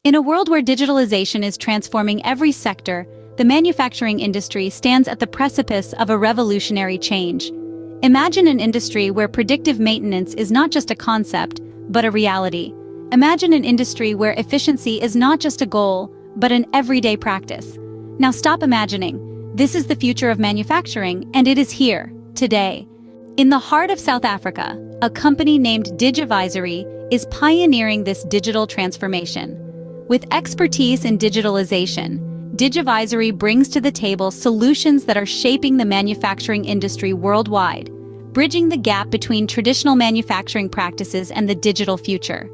In a world where digitalization is transforming every sector, the manufacturing industry stands at the precipice of a revolutionary change. Imagine an industry where predictive maintenance is not just a concept, but a reality. Imagine an industry where efficiency is not just a goal, but an everyday practice. Now stop imagining. This is the future of manufacturing, and it is here, today. In the heart of South Africa, a company named Digivisory is pioneering this digital transformation. With expertise in digitalization, Digivisory brings to the table solutions that are shaping the manufacturing industry worldwide, bridging the gap between traditional manufacturing practices and the digital future.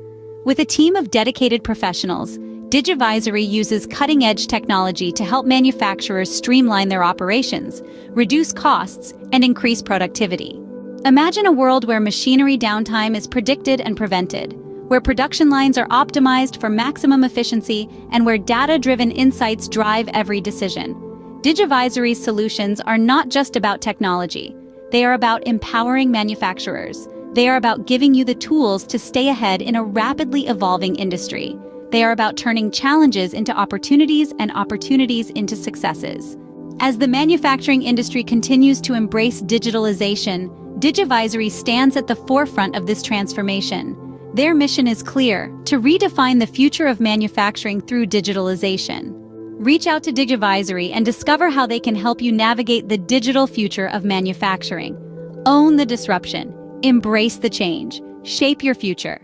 With a team of dedicated professionals, Digivisory uses cutting-edge technology to help manufacturers streamline their operations, reduce costs, and increase productivity. Imagine a world where machinery downtime is predicted and prevented, where production lines are optimized for maximum efficiency, and where data-driven insights drive every decision. Digivisory's solutions are not just about technology. They are about empowering manufacturers. They are about giving you the tools to stay ahead in a rapidly evolving industry. They are about turning challenges into opportunities and opportunities into successes. As the manufacturing industry continues to embrace digitalization, Digivisory stands at the forefront of this transformation. Their mission is clear: to redefine the future of manufacturing through digitalization. Reach out to Digivisory and discover how they can help you navigate the digital future of manufacturing. Own the disruption, embrace the change, shape your future.